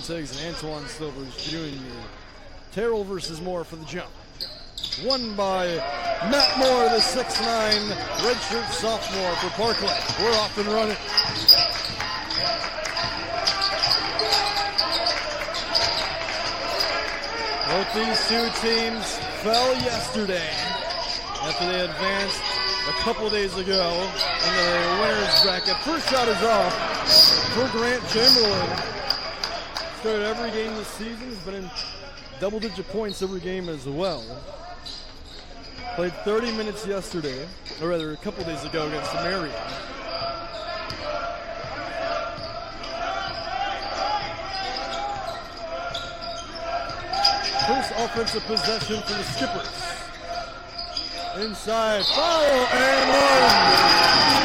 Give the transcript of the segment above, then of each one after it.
Tiggs and Antoine Silvers Jr. Terrell versus Moore for the jump. Won by Matt Moore, the 6'9", redshirt sophomore for Parkland. We're off and running. Both these two teams fell yesterday after they advanced a couple days ago in the winner's bracket. First shot is off for Grant Chamberlain. Started every game this season. Has been in double-digit points every game as well. Played 30 minutes yesterday, or rather a couple days ago against Marion. First offensive possession for the Skippers. Inside, foul, and one.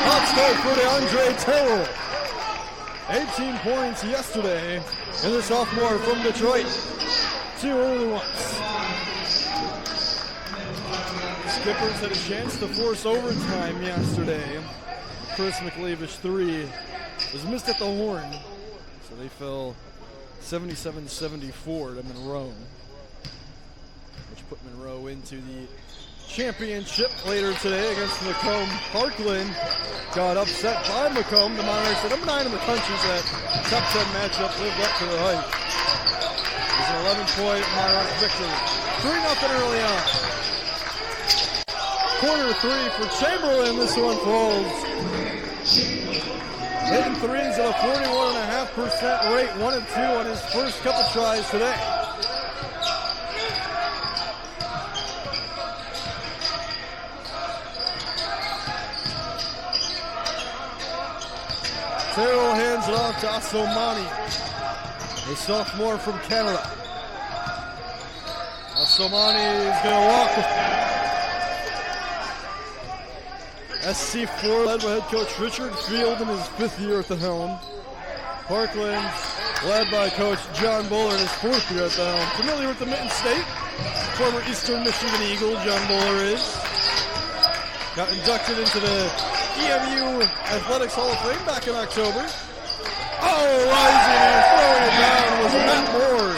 Hot start for DeAndre Terrell. 18 points yesterday, and the sophomore from Detroit. 2 early ones. Skippers had a chance to force overtime yesterday. Chris McLavish 3 was missed at the horn, so they fell 77-74 to Monroe, which put Monroe into the championship later today against Macomb. Parkland got upset by Macomb. The Monarchs said, number 9 in the country, so that top 10 matchup lived up to the hype. It was an 11-point Monarch victory. 3-0 early on. Corner 3 for Chamberlain. This one falls. Hitting threes at a 41.5% rate. 1 of 2 on his first couple tries today. Terrell hands it off to Asomani, a sophomore from Canada. Asomani is going to walk. SC4 led by head coach Richard Field in his 5th year at the helm. Parkland led by coach John Buller in his 4th year at the helm. Familiar with the Mitten State? Former Eastern Michigan Eagle, John Buller is. Got inducted into the EMU Athletics Hall of Fame back in October. Oh, rising and throwing it down was Matt Moore.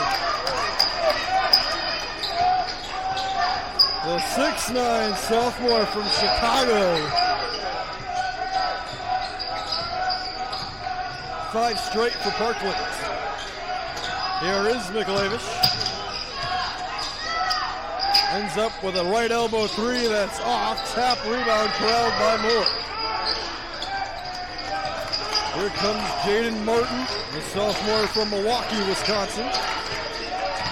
The 6'9" sophomore from Chicago. 5 straight for Parkland. Here is McLavish. Ends up with a right elbow 3 that's off. Tap rebound corralled by Moore. Here comes Jaden Martin, the sophomore from Milwaukee, Wisconsin.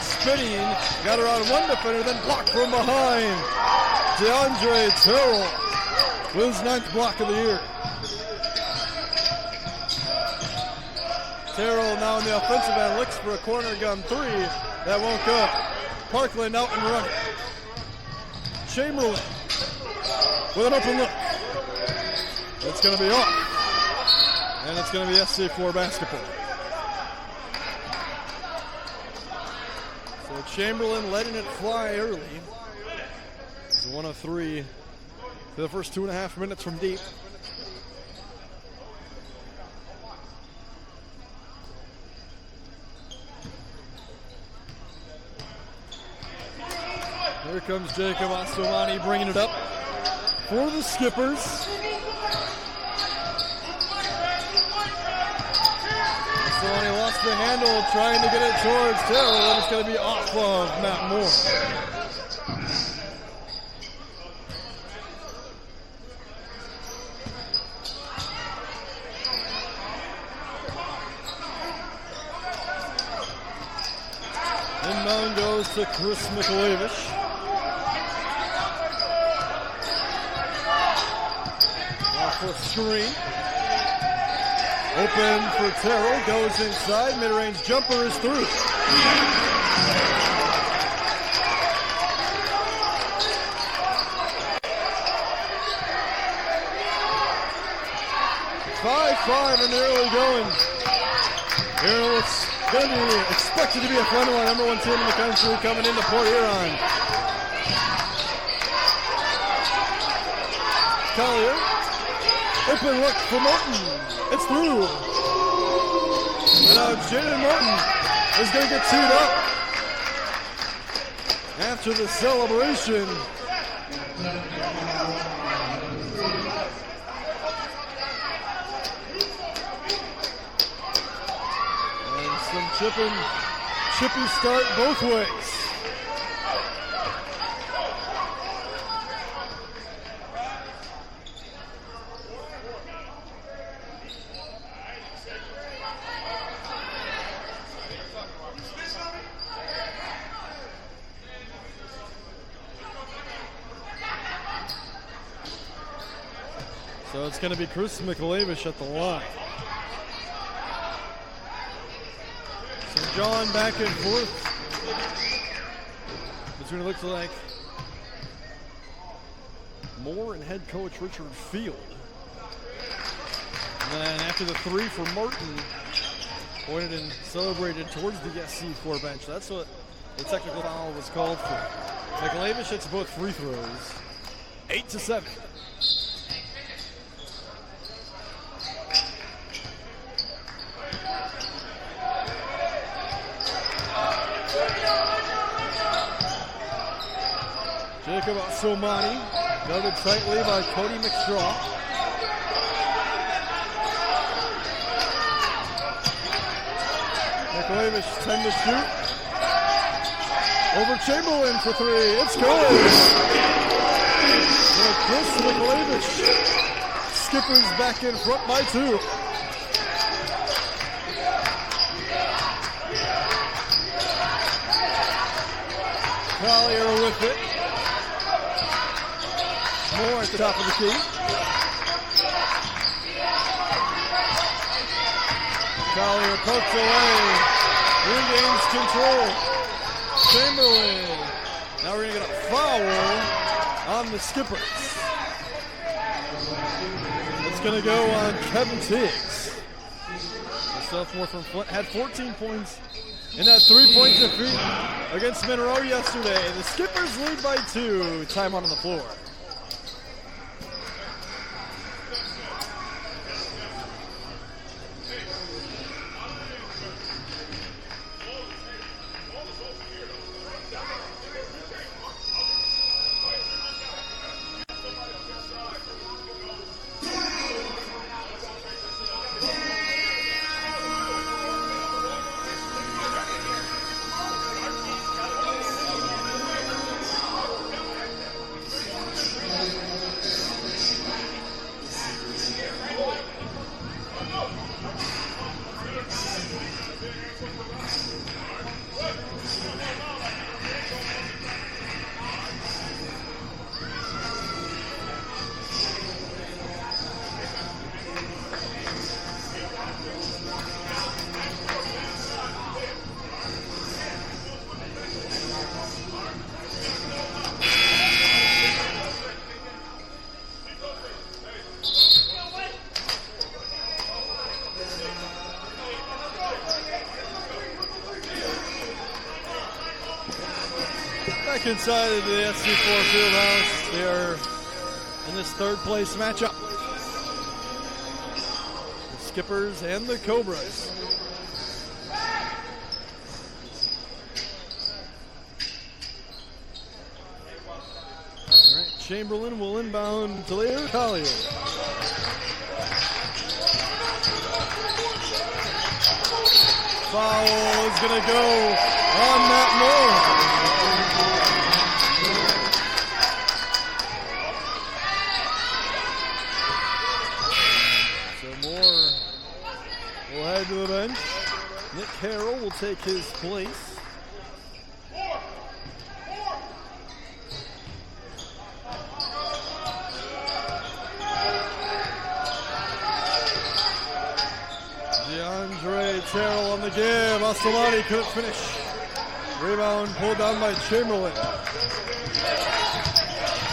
Spinning, got around one defender, then blocked from behind. DeAndre Terrell with his 9th block of the year. Terrell now in the offensive end, looks for a corner gun 3. That won't go. Parkland out and running. Chamberlain with an open look. It's going to be off. And it's going to be SC4 basketball. So Chamberlain letting it fly early. It's 1 of 3 for the first 2.5 minutes from deep. Here comes Jacob Asomani bringing it up for the Skippers. Asomani lost the handle trying to get it towards Terrell, and it's going to be off of Matt Moore. Inbound goes to Chris McLavish. Off a screen. Open for Terrell, goes inside, mid-range jumper is through. 5-5 in the early going. Here it's going to be expected to be a fun one. Number 1 team in the country coming into Port Huron. Collier. Open look for Morton. It's through. And now Jaden Morton is going to get teed up after the celebration. And some chippy start both ways. So it's going to be Chris McLavish at the line. So John back and forth between, it looks like, Moore and head coach Richard Field. And then after the three for Martin, pointed and celebrated towards the SC4 bench. That's what the technical foul was called for. McLavish hits both free throws, 8-7. Jacob Somani, guarded tightly by Kodhi McStraw. McLavish 10 to shoot. Over Chamberlain for three. It's good. So Chris McLavish skippers back in front by two. Collier with it. Moore at the top of the key. Collier pokes away. Regains control. Chamberlain. Now we're going to get a foul on the skippers. It's going to go on Kevin Tiggs. The sophomore from Flint had 14 points in that three-point defeat against Monroe yesterday. The Skippers lead by 2. Time on the floor. Back inside of the SC4 Fieldhouse, they are in this third place matchup. The Skippers and the Cobras. All right, Chamberlain will inbound to later. Collier. Foul is going to go on Matt Moore. Will head to the bench. Nick Carroll will take his place. DeAndre Terrell on the give. Astomani couldn't finish. Rebound pulled down by Chamberlain.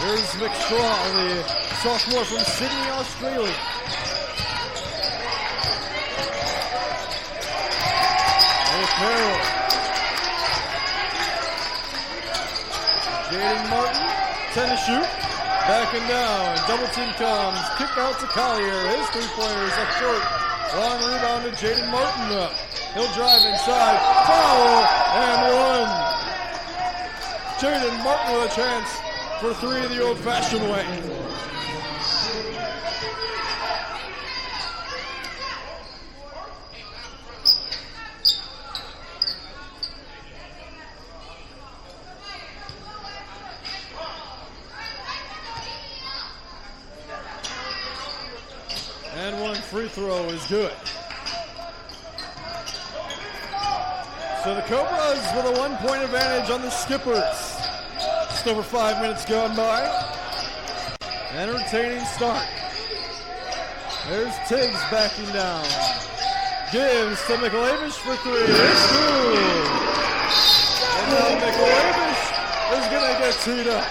Here's McStraw, the sophomore from Sydney, Australia. Carroll. Jaden Martin, 10 to shoot. Backing down. Double team comes. Kick out to Collier. His three-pointers up short. Long rebound to Jaden Martin. He'll drive inside, foul, and one. Jaden Martin with a chance for three the old-fashioned way. And one free throw is good. So the Cobras with a 1-point advantage on the Skippers. Just over 5 minutes gone by. Entertaining start. There's Tiggs backing down. Gives to McLavish for three. It's good. And now McLavish is going to get teed up.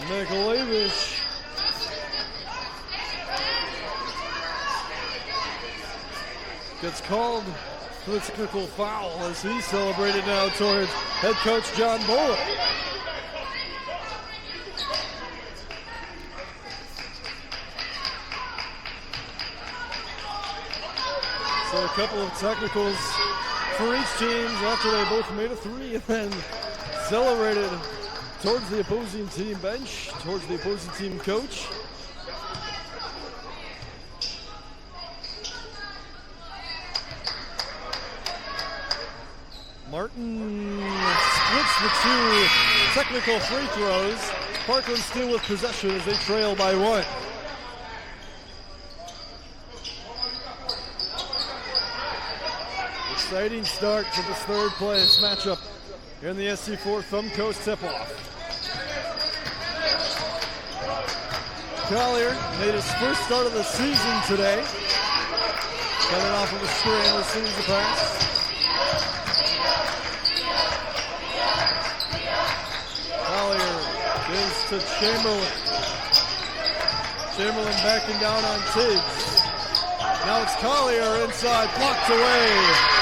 McLavish gets called for the technical foul as he celebrated now towards head coach John Bullock. So a couple of technicals for each team after they both made a three and then celebrated towards the opposing team bench, towards the opposing team coach. Martin splits the two technical free throws. Parkland still with possession as they trail by one. Exciting start to this third place matchup here in the SC4 Thumb Coast tip-off. Collier made his first start of the season today. Coming off of a screen, receives the pass. Collier gives to Chamberlain. Chamberlain backing down on Tiggs. Now it's Collier inside, blocked away.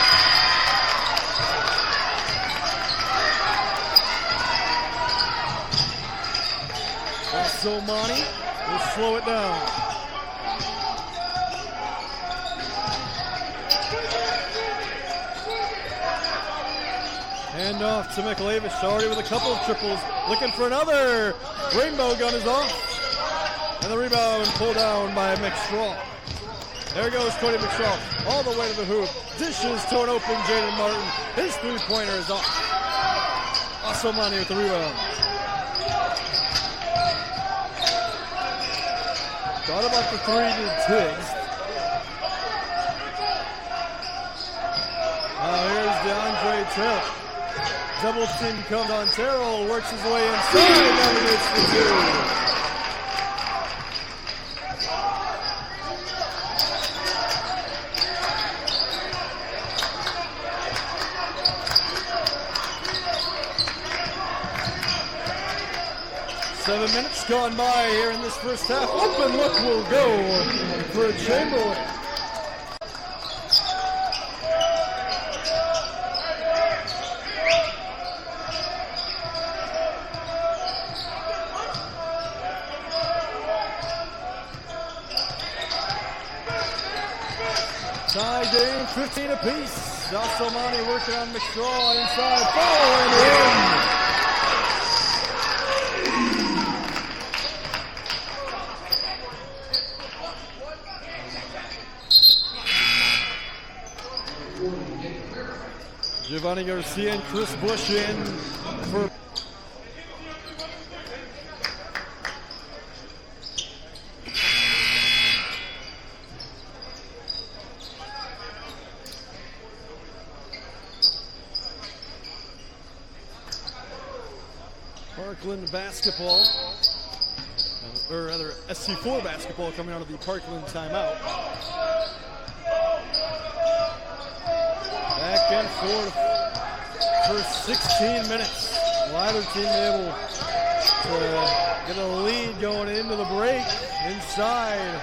Somani will slow it down. Hand off to McLavish, already with a couple of triples, looking for another. Rainbow gun is off. And the rebound pulled down by McStraw. There goes Kodhi McStraw, all the way to the hoop. Dishes to an open Jaden Martin. His three-pointer is off. Somani with the rebound. Thought about the three to Tiggs. Now here's DeAndre Taylor. Double team comes on Terrell, works his way inside, and never gets the two. Seven minutes gone by here in this first half. Open look will go for Chamberlain. Tie game, 15 apiece. Somani working on McStraw inside. Foul and in. Giovanni Garcia and Chris Bush in for Parkland basketball, or rather SC4 basketball coming out of the Parkland timeout. Back and forth for 16 minutes. Neither team able to get a lead going into the break. Inside.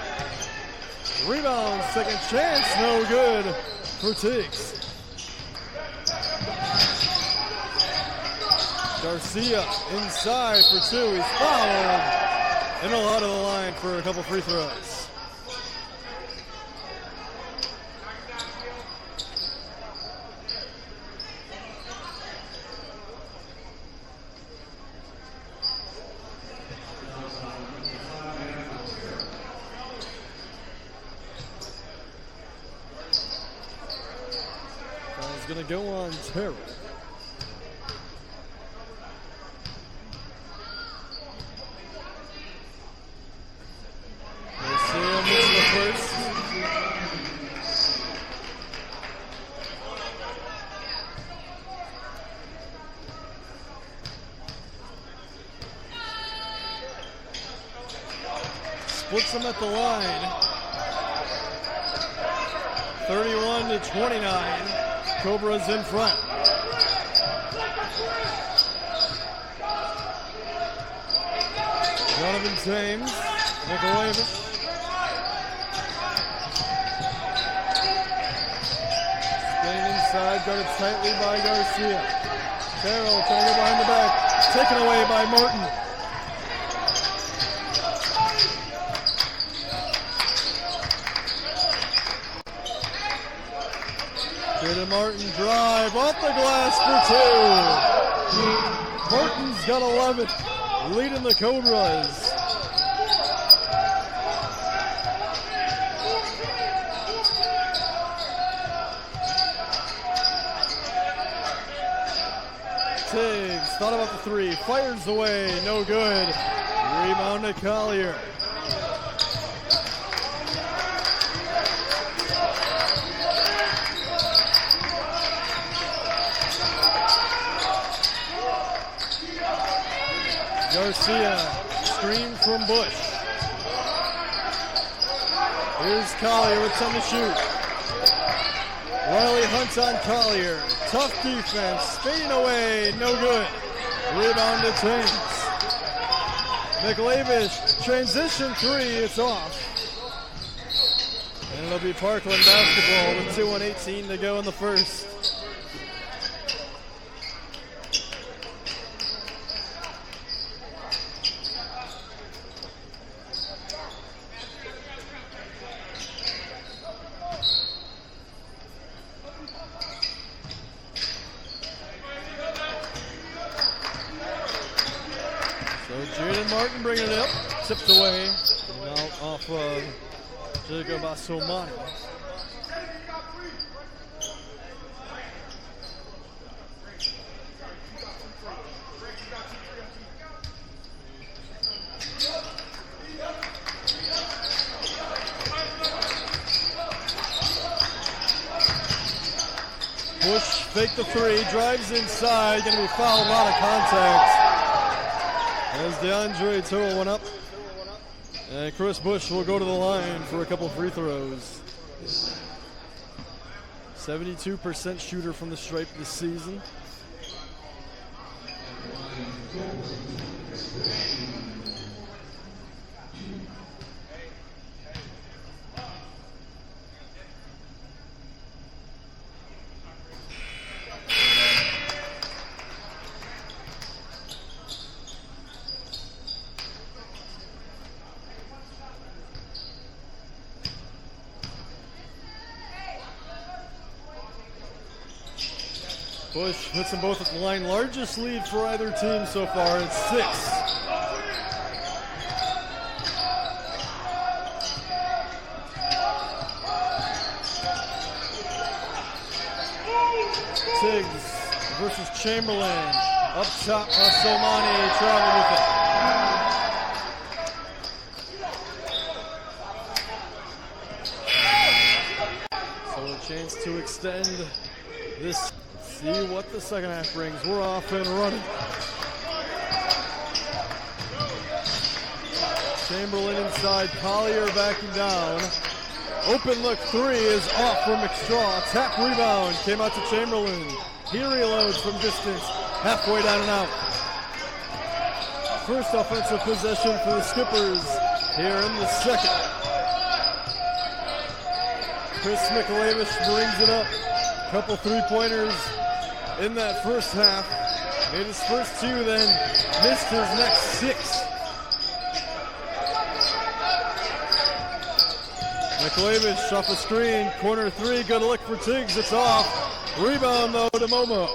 Rebound, second chance, no good for Tiggs. Garcia inside for two. He's fouled. And a lot of the line for a couple free throws. Foul's going to go on Terrell. Splits them at the line. 31-29. Cobras in front. Donovan James, McLavis. Spinning inside, guarded tightly by Garcia. Terrell trying to go behind the back. Taken away by Martin. Jaden Martin drive off the glass for two. Martin's got 11, leading the Cobras. Tiggs thought about the three, fires away, no good. Rebound to Collier. Garcia, screen from Bush. Here's Collier with 10 to shoot. Riley Hunt on Collier. Tough defense, fading away, no good. Rebound to James. McLavis, transition three, it's off. And it'll be Parkland basketball with 2:18 to go in the first. Jaden Martin bringing it up, tipped away, and out off of Jacob Asomani. Bush faked the three, drives inside, going to be fouled, a lot of contact. As DeAndre Terrell went up, and Chris Bush will go to the line for a couple free throws. 72% shooter from the stripe this season. Bush puts them both at the line. Largest lead for either team so far. It's 6. Tiggs versus Chamberlain. Up top, Somani traveled with it. So a chance to extend this. See what the second half brings. We're off and running. Chamberlain inside, Collier backing down. Open look three is off for McStraw. Tap rebound, came out to Chamberlain. He reloads from distance, halfway down and out. First offensive possession for the Skippers here in the second. Chris McLavis brings it up. Couple three-pointers in that first half. Made his first 2, then missed his next 6. McLavish off a screen, corner 3, good look for Tiggs, it's off. Rebound though to Momo.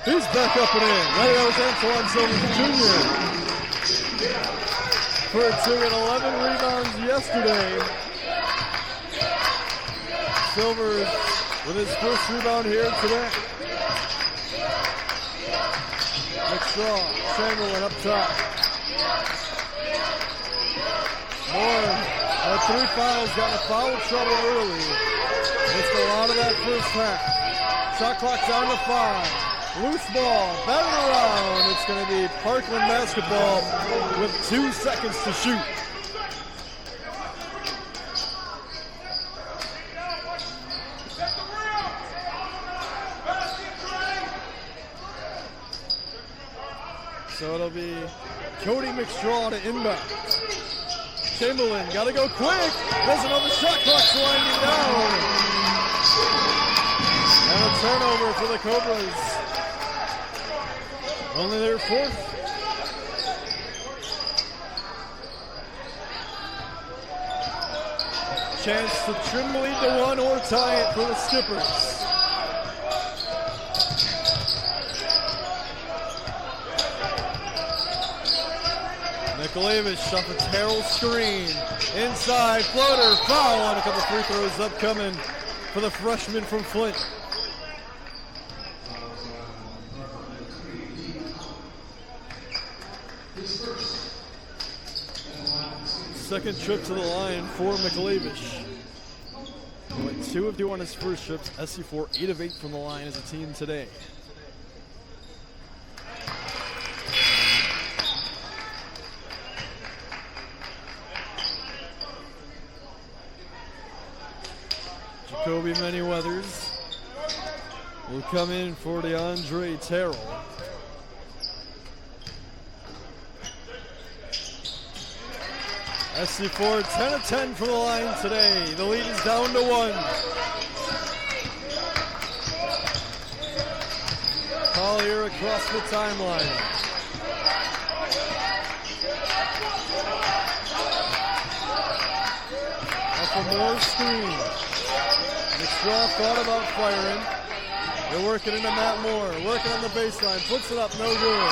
He's back up and in. That was Antoine Silvers Jr. for 2 and 11 rebounds yesterday. Silvers with his first rebound here today. McStraw, Chamberlain up top. Moore had 3 fouls, got in foul trouble early. Missed a lot of that first half. Shot clock down to 5. Loose ball, batted around. It's going to be Parkland basketball with 2 seconds to shoot. So it'll be Kodhi McStraw to inbound. Chamberlain, gotta go quick. Doesn't know the shot clock's winding down. And a turnover for the Cobras. Only their 4th. Chance to trim the lead to 1 or tie it for the Skippers. McLavish off a Terrell screen. Inside, floater, foul on a couple free throws upcoming for the freshman from Flint. Second trip to the line for McLavish. He went 2 of 2 on his first trips. SC4 8 of 8 from the line as a team today. Jacoby Manyweathers will come in for DeAndre Terrell. SC4 10 of 10 from the line today. The lead is down to 1. Collier across the timeline. Off a Moore screen. McStraw thought about firing. They're working into Matt Moore. Working on the baseline. Puts it up, no good.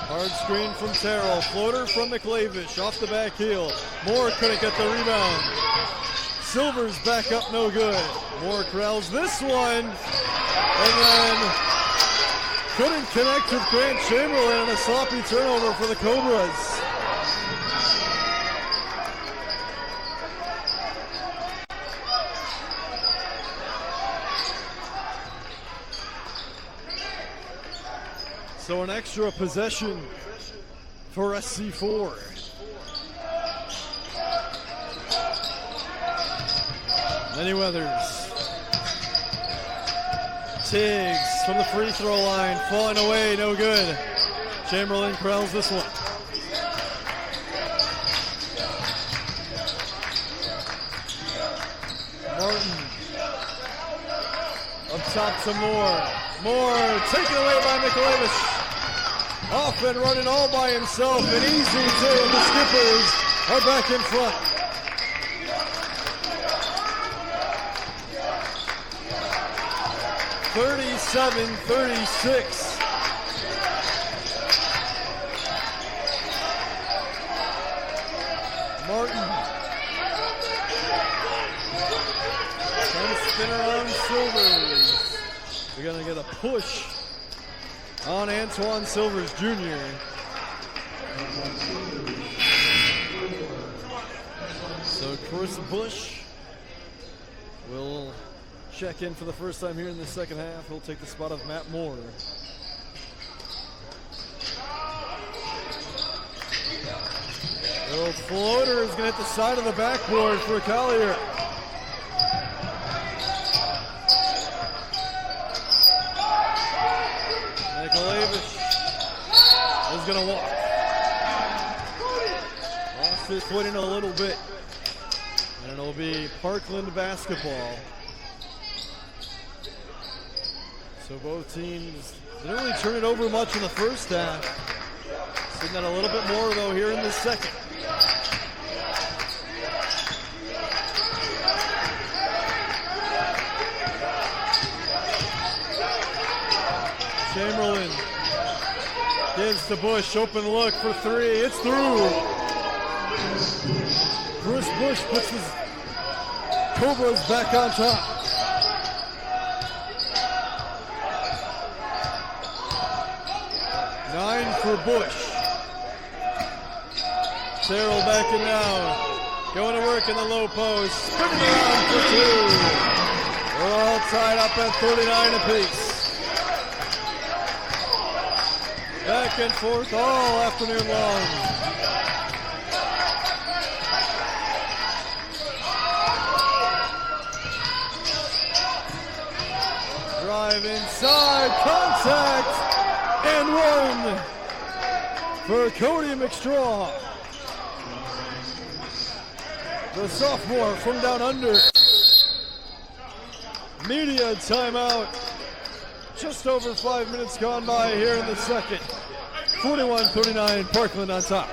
Hard screen from Terrell. Floater from McLavish. Off the back heel. Moore couldn't get the rebound. Silvers back up, no good. Moore corrals this one. And then couldn't connect with Grant Chamberlain on a sloppy turnover for the Cobras. So an extra possession for SC4. Manyweathers. Tiggs from the free throw line, falling away, no good. Chamberlain corrals this one. Martin. Up top to Moore. Moore taken away by McLavish. Off and running all by himself, and easy too. The Skippers are back in front. (37-36). Martin trying to spin around Silvers. We're going to get a push on Antoine Silvers Jr. So Chris Bush will check in for the first time here in the second half. He'll take the spot of Matt Moore. Little floater is going to hit the side of the backboard for Collier. McLavish is going to walk. Lost his footing a little bit. And it'll be Parkland basketball. So both teams didn't really turn it over much in the first half. Seeing that a little bit more though here in the second. Chamberlain gives to Bush, open look for three, it's through. Bruce Bush puts his Cobras back on top. Nine for Bush. Terrell backing down, going to work in the low post, spinning around for two. We're all tied up at 39 apiece. Back and forth all afternoon long. Drive inside, contact, and one for Kodhi McStraw. The sophomore from down under. Media timeout. Just over 5 minutes gone by here in the second. 41-39, Parkland on top.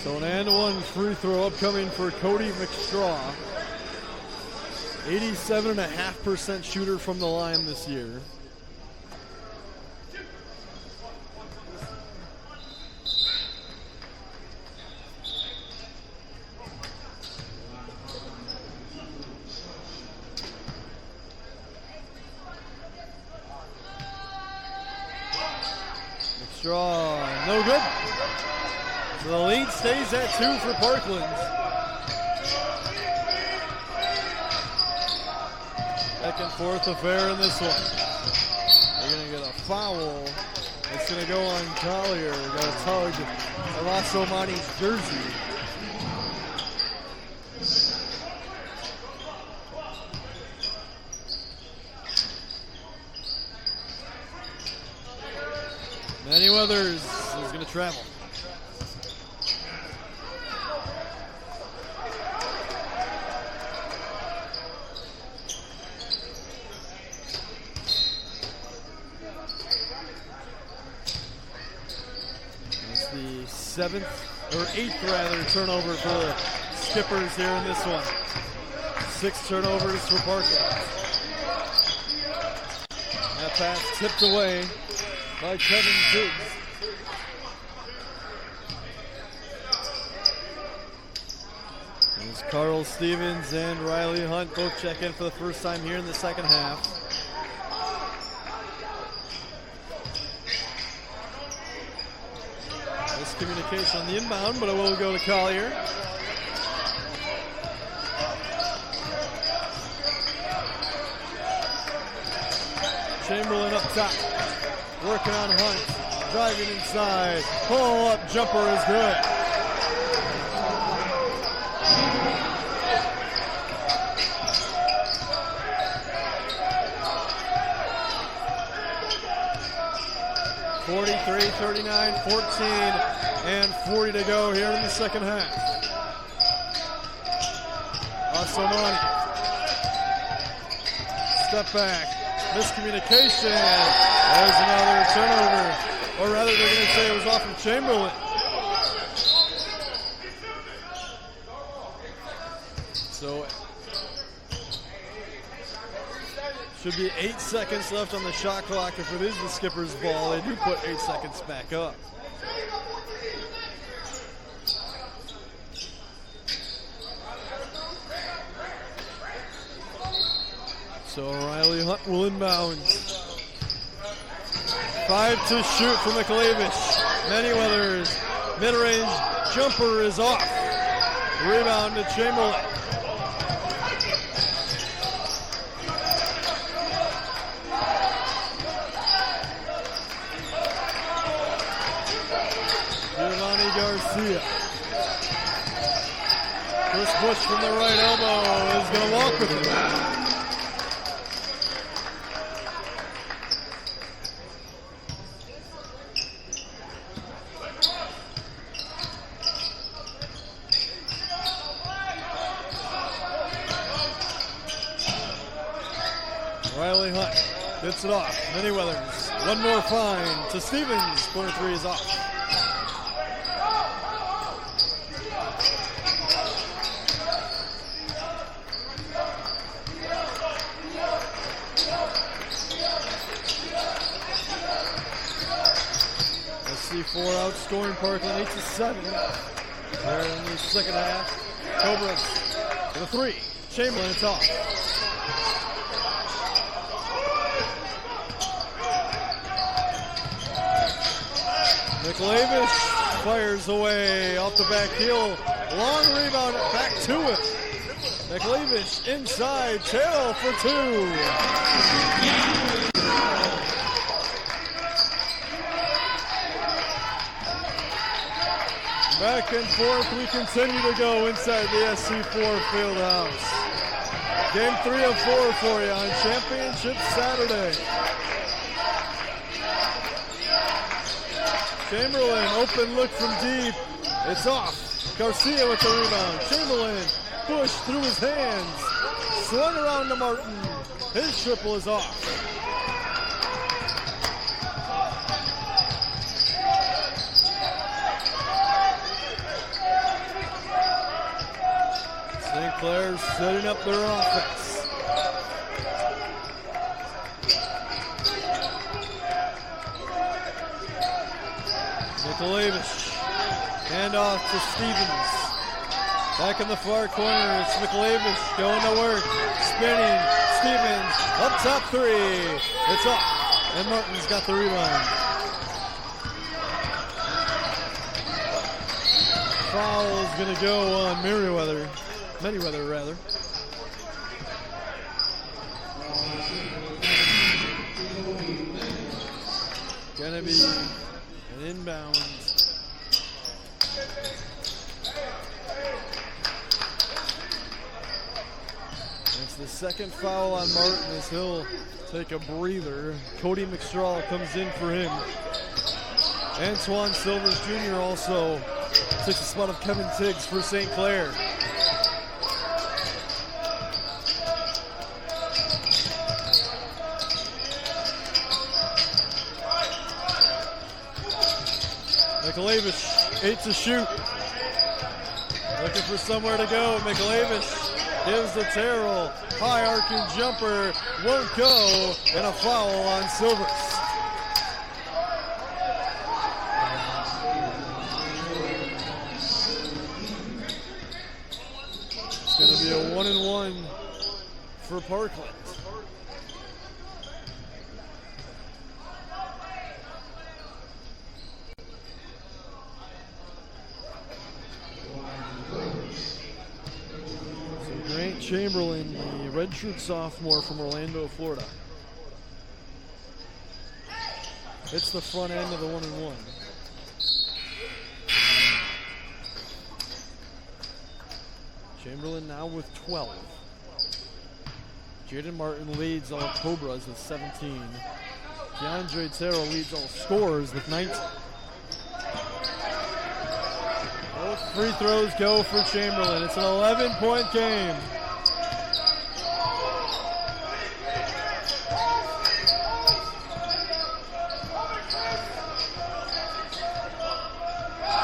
So an and one free throw upcoming for Kodhi McStraw. 87.5% shooter from the line this year. McStraw, no good. So the lead stays at 2 for Parkland. Back and forth affair in this one. They're going to get a foul. It's going to go on Collier. Got a tug of Asomani's jersey. Manny Weathers is going to travel. Eighth turnover for the Skippers here in this one. 6 turnovers for Parkland. That pass tipped away by Kevin Ziggs. As Carl Stevens and Riley Hunt both check in for the first time here in the second half. Communication on the inbound, but it will go to Collier. Chamberlain up top, working on Hunt, driving inside, pull-up jumper is good. 43, 39, 14, and 40 to go here in the second half. Asomani. Step back. Miscommunication. There's another turnover. Or rather, they're going to say it was off of Chamberlain. So, should be 8 seconds left on the shot clock. If it is the skipper's ball, they do put 8 seconds back up. So Riley Hunt will inbound. 5 to shoot for McLavish. Manyweather's mid-range jumper is off. Rebound to Chamberlain. Garcia. Chris Bush from the right elbow is going to walk with it. Riley Hunt gets it off. Manyweathers. One more fine to Stevens. Corner three is off. SC4 outscoring Parkland 8-7. There in the second half. Cobras with a three. Chamberlain, it's off. McLavish fires away off the back heel. Long rebound back to it. McLavish inside. Terrell for two. Back and forth, we continue to go inside the SC4 field house. Game 3 of 4 for you on Championship Saturday. Chamberlain, open look from deep. It's off. Garcia with the rebound. Chamberlain, Bush through his hands. Swung around to Martin. His triple is off. St. Clair setting up their offense. McLavish, hand off to Stevens. Back in the far corner, it's McLavish going to work, spinning. Stevens up top three. It's off, and Martin's got the rebound. Foul is going to go on Manyweather. Gonna be an inbound. It's the second foul on Martin as he'll take a breather. Kodhi McStraw comes in for him. Antoine Silvers Jr. also takes the spot of Kevin Tiggs for St. Clair. McLavish, 8 to shoot. Looking for somewhere to go. McLavish gives the Terrell. High arcing jumper won't go, and a foul on Silvers. It's going to be a 1-and-1 for Parkland. Chamberlain, the redshirt sophomore from Orlando, Florida. It's the front end of the 1-and-1. Chamberlain now with 12. Jaden Martin leads all Cobras with 17. DeAndre Terrell leads all scorers with 19. Both free throws go for Chamberlain. It's an 11-point game.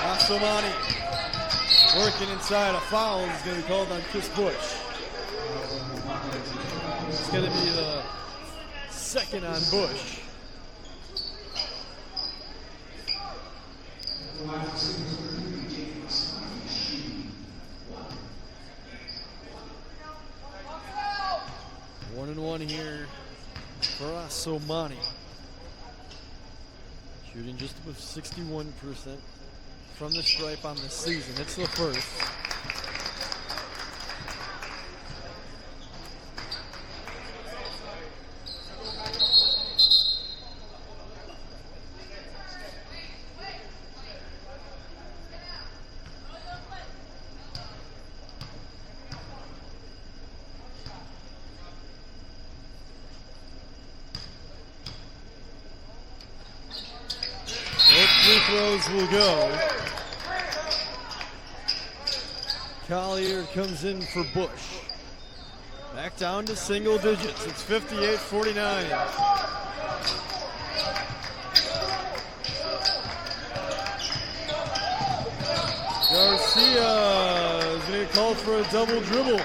Asomani working inside. A foul is going to be called on Chris Bush. It's going to be the second on Bush. One and one here for Asomani. Shooting just above 61% from the stripe on the season. It's the first. Throws will go. Collier comes in for Bush. Back down to single digits. It's 58-49. Garcia is going to get called for a double dribble.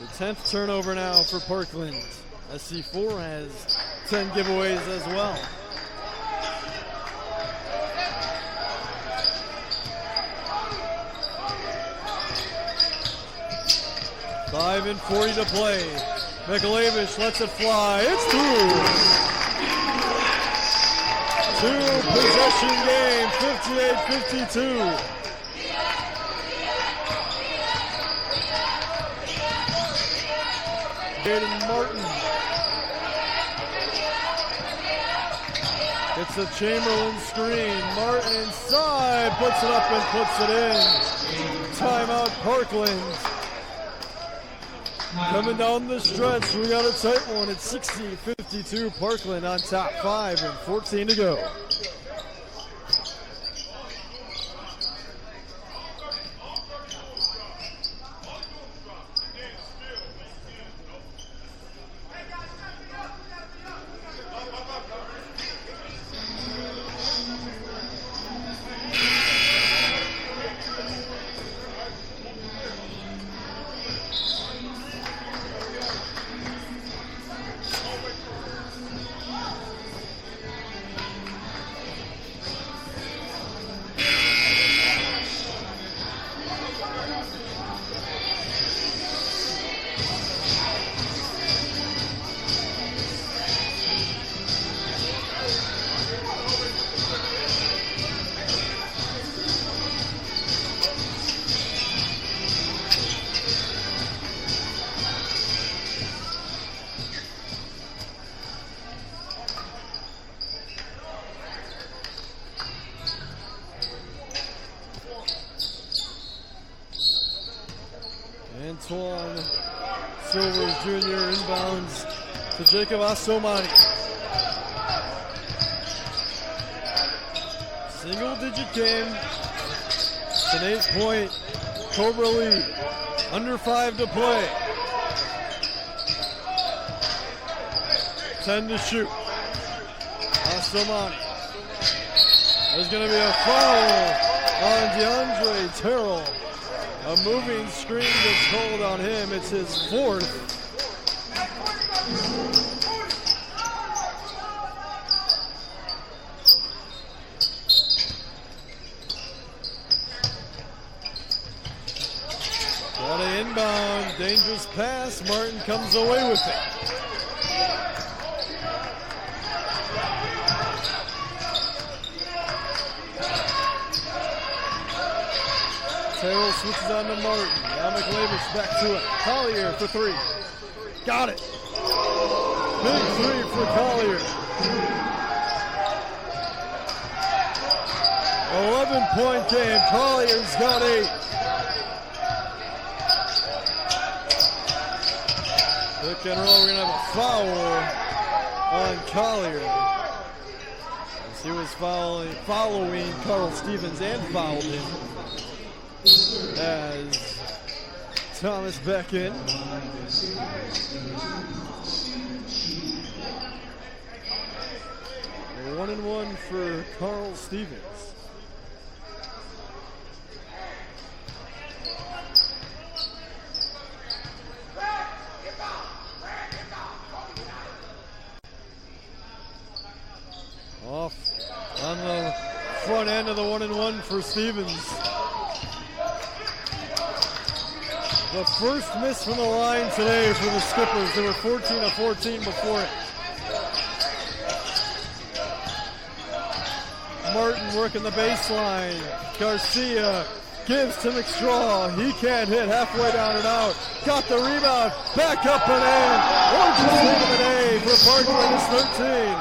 The 10th turnover now for Parkland. SC4 has 10 giveaways as well. Five and 40 to play. Mikhailovich lets it fly. It's through. Two-possession game, 58-52. Aiden Martin. It's a Chamberlain screen. Martin inside, puts it up and puts it in. Timeout Parkland. Coming down the stretch, we got a tight one. It's 60-52. Parkland on top 5 and 14 to go. Antoine Silvers Jr. inbounds to Jacob Asomani. Single-digit game. It's an 8-point Cobra lead. Under 5 to play. 10 to shoot. Asomani. There's going to be a foul on DeAndre Terrell. A moving screen gets called on him. It's his 4th. Got an inbound, dangerous pass. Martin comes away with it. Terrell switches on to Martin. Now Mikhailovich back to it. Collier for 3. Got it. Big 3 for Collier. 11-point game. Collier's got 8. Pick and roll, we're going to have a foul on Collier. As he was following Carl Stevens and fouled him. As Thomas back in. 1-1 for Carl Stevens. Off on the front end of the 1-1 for Stevens. The first miss from the line today for the Skippers. They were 14 of 14 before it. Martin working the baseline. Garcia gives to McStraw. He can't hit, halfway down and out. Got the rebound, back up and in. Origins lead of the day for Parkland is 13.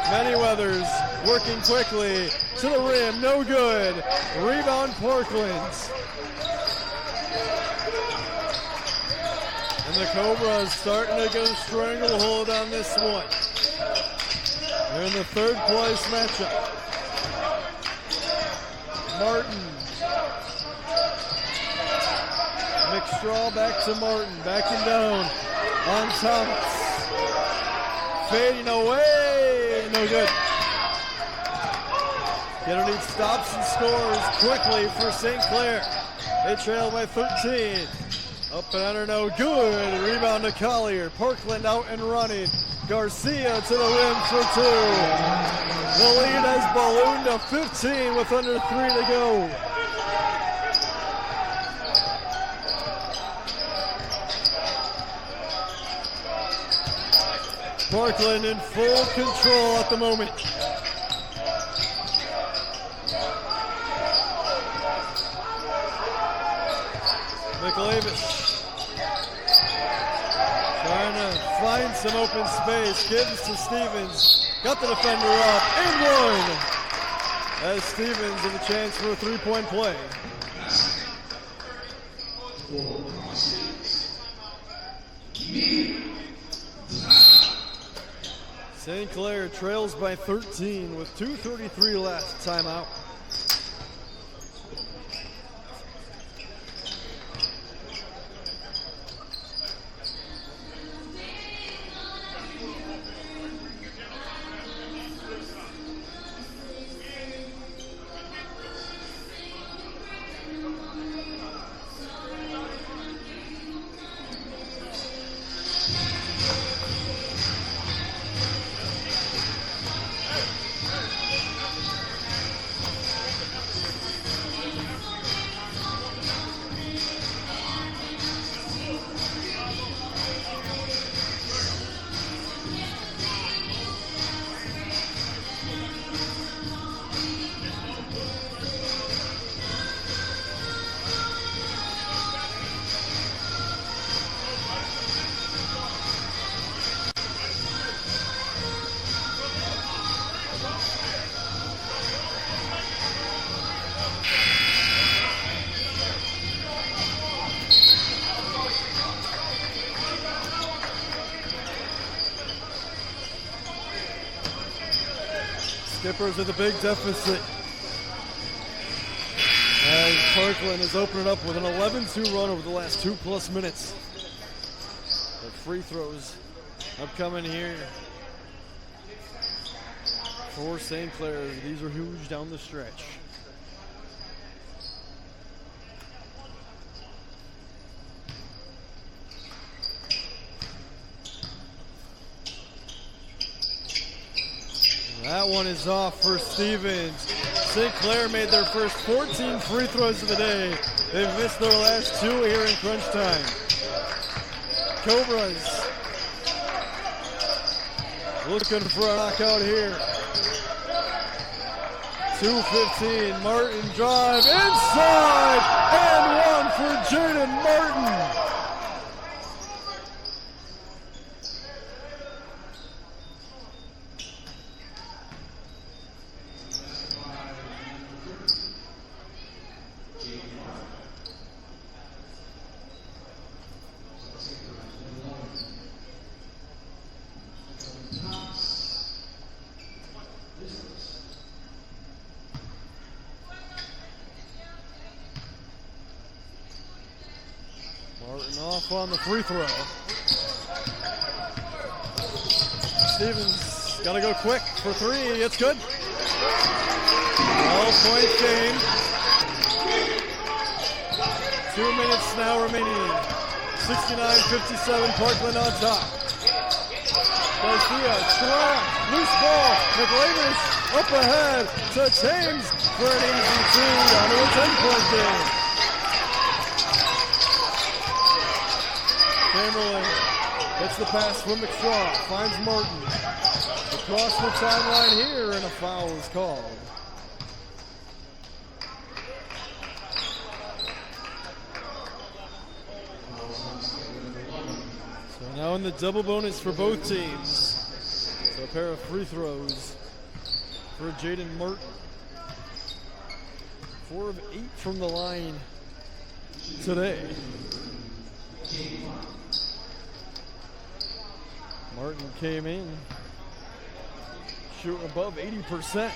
Manyweathers working quickly to the rim, no good. Rebound Parkland. And the Cobras starting to get a stranglehold on this one. They're in the third place matchup. Martin. McStraw back to Martin, backing down on Thomas. Fading away, no good. Gonna need stops and scores quickly for St. Clair. They trail by 13. Up and under, no good. Rebound to Collier. Parkland out and running. Garcia to the rim for two. The lead has ballooned to 15 with under 3 to go. Parkland in full control at the moment. McLavish trying to find some open space, gives to Stevens, got the defender up, and one! As Stevens with a chance for a three-point play. St. Clair trails by 13 with 2:33 left, timeout. Skippers with a big deficit. As Parkland is opening up with an 11-2 run over the last 2+ minutes. The free throws upcoming here for St. Clair. These are huge down the stretch. That one is off for Stevens. St. Clair made their first 14 free throws of the day. They've missed their last 2 here in crunch time. Cobras looking for a knockout here. 2:15, Martin drive inside, and one for Jaden Martin. Martin off on the free throw. Stevens got to go quick for three. It's good. 12-point game. 2 minutes now remaining. 69-57, Parkland on top. Garcia, trap, loose ball. McLavis up ahead to James for an easy two. Down to a 10-point game. Chamberlain gets the pass from McStraw, finds Martin. Across the timeline here, and a foul is called. So now in the double bonus for both teams. So a pair of free throws for Jaden Martin. 4 of 8 from the line today. Martin came in shooting above 80%.